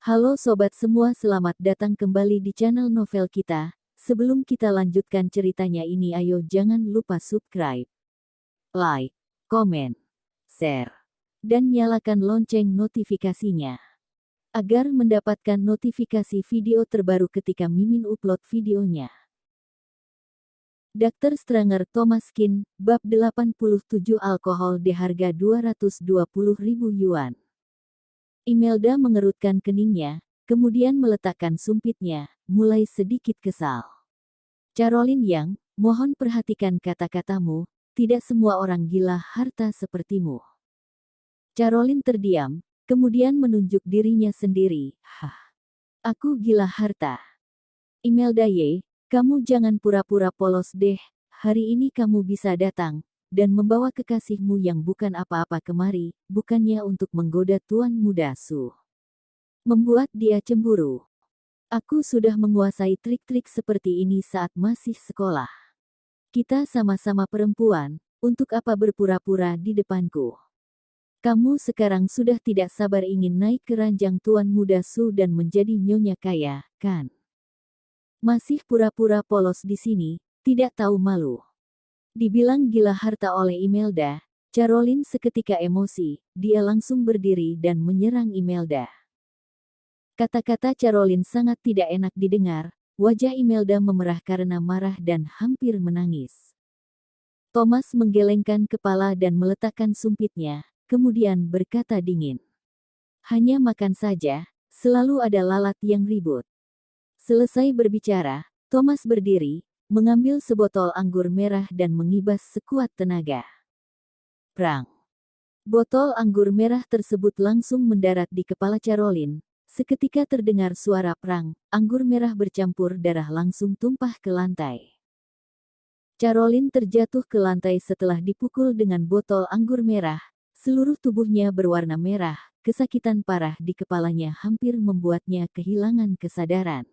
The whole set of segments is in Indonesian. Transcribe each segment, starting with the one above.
Halo sobat semua, selamat datang kembali di channel novel kita. Sebelum kita lanjutkan ceritanya ini, ayo jangan lupa subscribe, like, komen, share, dan nyalakan lonceng notifikasinya agar mendapatkan notifikasi video terbaru ketika Mimin upload videonya. Dr. Stranger Thomas Kin, bab 87, alkohol di harga 220.000 yuan. Imelda mengerutkan keningnya, kemudian meletakkan sumpitnya, mulai sedikit kesal. Caroline Yang, mohon perhatikan kata-katamu, tidak semua orang gila harta sepertimu. Caroline terdiam, kemudian menunjuk dirinya sendiri. Aku gila harta. Imelda Ye, kamu jangan pura-pura polos deh, hari ini kamu bisa datang dan membawa kekasihmu yang bukan apa-apa kemari, bukannya untuk menggoda Tuan Muda Su. Membuat dia cemburu. Aku sudah menguasai trik-trik seperti ini saat masih sekolah. Kita sama-sama perempuan, untuk apa berpura-pura di depanku? Kamu sekarang sudah tidak sabar ingin naik ke ranjang Tuan Muda Su dan menjadi nyonya kaya, kan? Masih pura-pura polos di sini, tidak tahu malu. Dibilang gila harta oleh Imelda, Caroline seketika emosi, dia langsung berdiri dan menyerang Imelda. Kata-kata Caroline sangat tidak enak didengar, wajah Imelda memerah karena marah dan hampir menangis. Thomas menggelengkan kepala dan meletakkan sumpitnya, kemudian berkata dingin. Hanya makan saja, selalu ada lalat yang ribut. Selesai berbicara, Thomas berdiri, mengambil sebotol anggur merah dan mengibas sekuat tenaga. Prang. Botol anggur merah tersebut langsung mendarat di kepala Caroline. Seketika terdengar suara prang, anggur merah bercampur darah langsung tumpah ke lantai. Caroline terjatuh ke lantai setelah dipukul dengan botol anggur merah. Seluruh tubuhnya berwarna merah, kesakitan parah di kepalanya hampir membuatnya kehilangan kesadaran.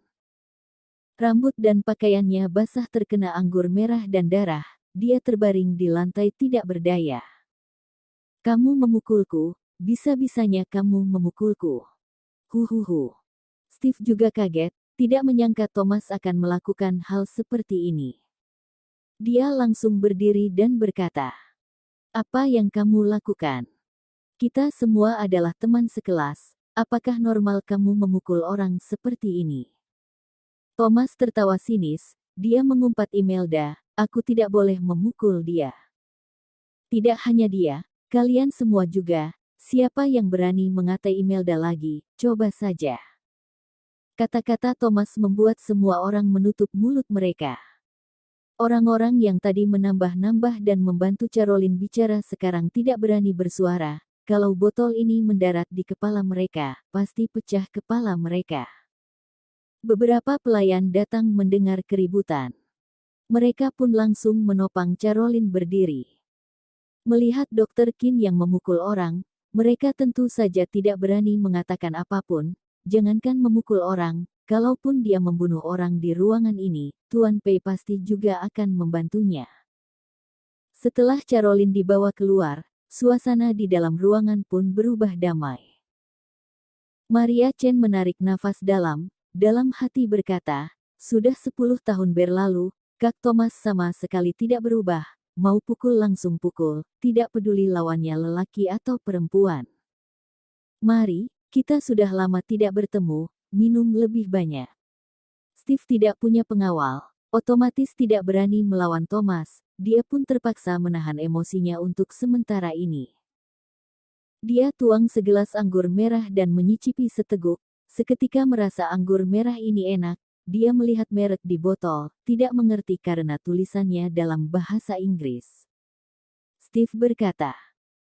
Rambut dan pakaiannya basah terkena anggur merah dan darah, dia terbaring di lantai tidak berdaya. Kamu memukulku, bisa-bisanya kamu memukulku. Huhuhu. Steve juga kaget, tidak menyangka Thomas akan melakukan hal seperti ini. Dia langsung berdiri dan berkata, "Apa yang kamu lakukan? Kita semua adalah teman sekelas, apakah normal kamu memukul orang seperti ini?" Thomas tertawa sinis, dia mengumpat Imelda, aku tidak boleh memukul dia. Tidak hanya dia, kalian semua juga, siapa yang berani mengatai Imelda lagi, coba saja. Kata-kata Thomas membuat semua orang menutup mulut mereka. Orang-orang yang tadi menambah-nambah dan membantu Caroline bicara sekarang tidak berani bersuara, kalau botol ini mendarat di kepala mereka, pasti pecah kepala mereka. Beberapa pelayan datang mendengar keributan. Mereka pun langsung menopang Caroline berdiri. Melihat Dr. Kin yang memukul orang, mereka tentu saja tidak berani mengatakan apapun, jangankan memukul orang, kalaupun dia membunuh orang di ruangan ini, Tuan Pei pasti juga akan membantunya. Setelah Caroline dibawa keluar, suasana di dalam ruangan pun berubah damai. Maria Chen menarik nafas dalam hati berkata, sudah 10 tahun berlalu, Kak Thomas sama sekali tidak berubah, mau pukul langsung pukul, tidak peduli lawannya lelaki atau perempuan. Mari, kita sudah lama tidak bertemu, minum lebih banyak. Steve tidak punya pengawal, otomatis tidak berani melawan Thomas, dia pun terpaksa menahan emosinya untuk sementara ini. Dia tuang segelas anggur merah dan menyicipi seteguk. Seketika merasa anggur merah ini enak, dia melihat merek di botol, tidak mengerti karena tulisannya dalam bahasa Inggris. Steve berkata,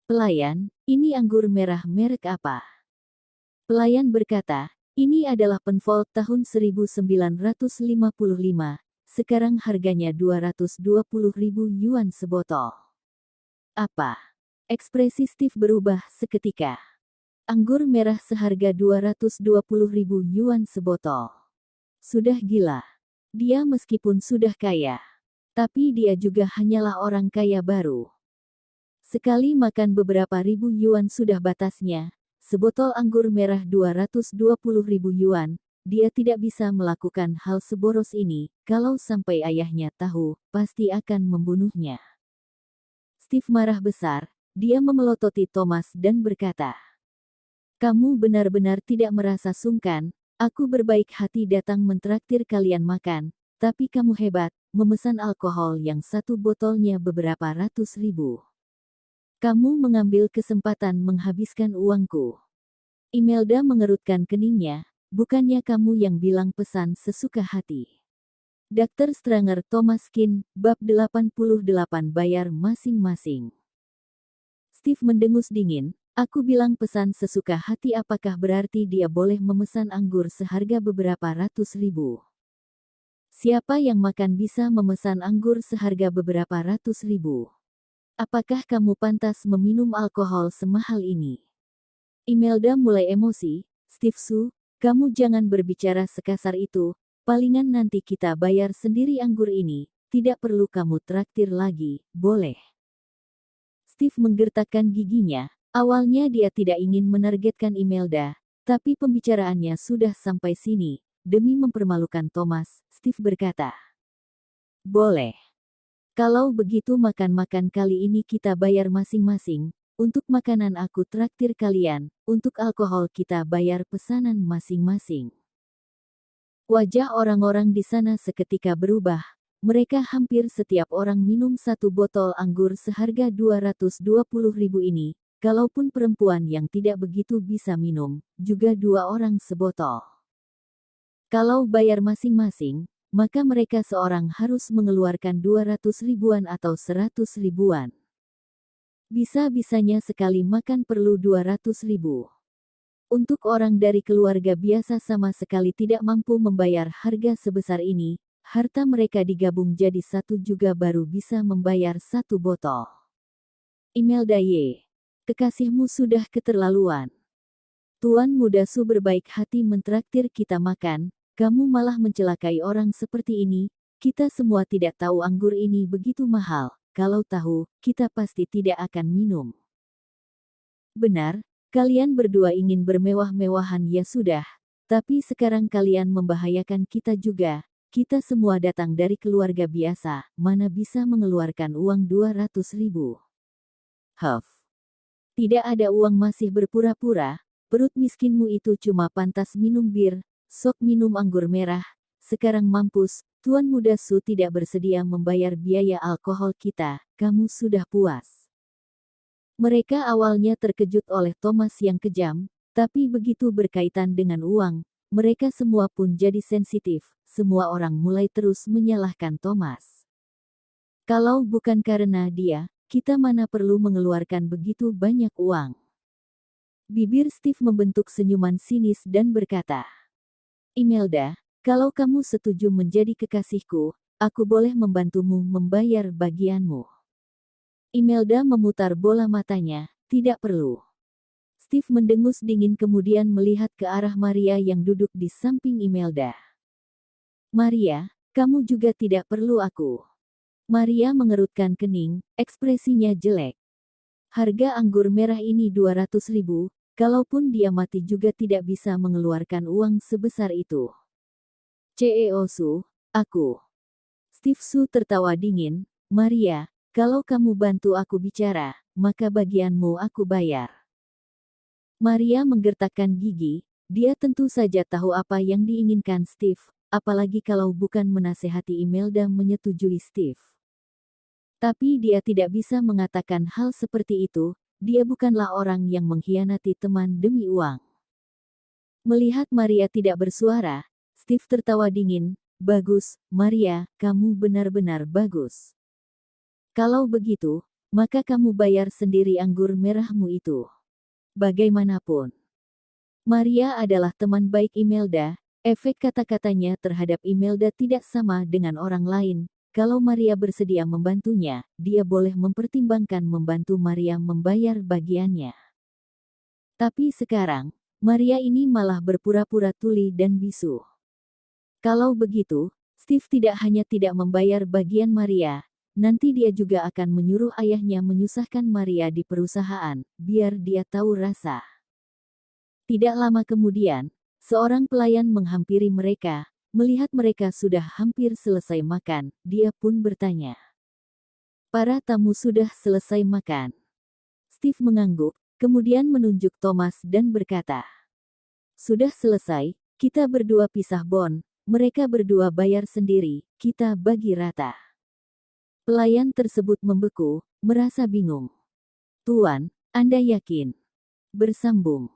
"Pelayan, ini anggur merah merek apa?" Pelayan berkata, "Ini adalah Penfolds tahun 1955, sekarang harganya 220.000 yuan sebotol." Apa? Ekspresi Steve berubah seketika. Anggur merah seharga 220.000 yuan sebotol. Sudah gila. Dia meskipun sudah kaya, tapi dia juga hanyalah orang kaya baru. Sekali makan beberapa ribu yuan sudah batasnya, sebotol anggur merah 220.000 yuan, dia tidak bisa melakukan hal seboros ini, kalau sampai ayahnya tahu, pasti akan membunuhnya. Steve marah besar, dia memelototi Thomas dan berkata, "Kamu benar-benar tidak merasa sungkan, aku berbaik hati datang mentraktir kalian makan, tapi kamu hebat, memesan alkohol yang satu botolnya beberapa ratus ribu. Kamu mengambil kesempatan menghabiskan uangku." Imelda mengerutkan keningnya, "Bukannya kamu yang bilang pesan sesuka hati?" Dr. Stranger Thomas Kin, bab 88 bayar masing-masing. Steve mendengus dingin, "Aku bilang pesan sesuka hati, apakah berarti dia boleh memesan anggur seharga beberapa ratus ribu? Siapa yang makan bisa memesan anggur seharga beberapa ratus ribu? Apakah kamu pantas meminum alkohol semahal ini?" Imelda mulai emosi, "Steve Su, kamu jangan berbicara sekasar itu, palingan nanti kita bayar sendiri anggur ini, tidak perlu kamu traktir lagi, boleh?" Steve menggertakkan giginya, awalnya dia tidak ingin menargetkan Imelda, tapi pembicaraannya sudah sampai sini, demi mempermalukan Thomas, Steve berkata, "Boleh. Kalau begitu makan-makan kali ini kita bayar masing-masing. Untuk makanan aku traktir kalian, untuk alkohol kita bayar pesanan masing-masing." Wajah orang-orang di sana seketika berubah. Mereka hampir setiap orang minum satu botol anggur seharga 220.000 ini. Kalaupun perempuan yang tidak begitu bisa minum, juga 2 orang sebotol. Kalau bayar masing-masing, maka mereka seorang harus mengeluarkan 200 ribuan atau 100 ribuan. Bisa-bisanya sekali makan perlu 200 ribu. Untuk orang dari keluarga biasa sama sekali tidak mampu membayar harga sebesar ini, harta mereka digabung jadi satu juga baru bisa membayar satu botol. Imelda Y. Kekasihmu sudah keterlaluan. Tuan Muda Su berbaik hati mentraktir kita makan, kamu malah mencelakai orang seperti ini, kita semua tidak tahu anggur ini begitu mahal. Kalau tahu, kita pasti tidak akan minum. Benar, kalian berdua ingin bermewah-mewahan ya sudah, tapi sekarang kalian membahayakan kita juga. Kita semua datang dari keluarga biasa, mana bisa mengeluarkan uang 200 ribu. Huff. Tidak ada uang masih berpura-pura, perut miskinmu itu cuma pantas minum bir, sok minum anggur merah. Sekarang mampus, Tuan Muda Su tidak bersedia membayar biaya alkohol kita, kamu sudah puas. Mereka awalnya terkejut oleh Thomas yang kejam, tapi begitu berkaitan dengan uang, mereka semua pun jadi sensitif, semua orang mulai terus menyalahkan Thomas. Kalau bukan karena dia, kita mana perlu mengeluarkan begitu banyak uang. Bibir Steve membentuk senyuman sinis dan berkata, "Imelda, kalau kamu setuju menjadi kekasihku, aku boleh membantumu membayar bagianmu." Imelda memutar bola matanya, "Tidak perlu." Steve mendengus dingin kemudian melihat ke arah Maria yang duduk di samping Imelda. "Maria, kamu juga tidak perlu aku." Maria mengerutkan kening, ekspresinya jelek. "Harga anggur merah ini 200 ribu, kalaupun dia mati juga tidak bisa mengeluarkan uang sebesar itu. CEO Su, aku." Steve Su tertawa dingin, "Maria, kalau kamu bantu aku bicara, maka bagianmu aku bayar." Maria menggertakkan gigi, dia tentu saja tahu apa yang diinginkan Steve, apalagi kalau bukan menasehati Imelda menyetujui Steve. Tapi dia tidak bisa mengatakan hal seperti itu, dia bukanlah orang yang mengkhianati teman demi uang. Melihat Maria tidak bersuara, Steve tertawa dingin, "Bagus, Maria, kamu benar-benar bagus. Kalau begitu, maka kamu bayar sendiri anggur merahmu itu." Bagaimanapun, Maria adalah teman baik Imelda, efek kata-katanya terhadap Imelda tidak sama dengan orang lain. Kalau Maria bersedia membantunya, dia boleh mempertimbangkan membantu Maria membayar bagiannya. Tapi sekarang, Maria ini malah berpura-pura tuli dan bisu. Kalau begitu, Steve tidak hanya tidak membayar bagian Maria, nanti dia juga akan menyuruh ayahnya menyusahkan Maria di perusahaan, biar dia tahu rasa. Tidak lama kemudian, seorang pelayan menghampiri mereka. Melihat mereka sudah hampir selesai makan, dia pun bertanya, "Para tamu sudah selesai makan?" Steve mengangguk, kemudian menunjuk Thomas dan berkata, "Sudah selesai, kita berdua pisah bon, mereka berdua bayar sendiri, kita bagi rata." Pelayan tersebut membeku, merasa bingung. "Tuan, Anda yakin?" Bersambung.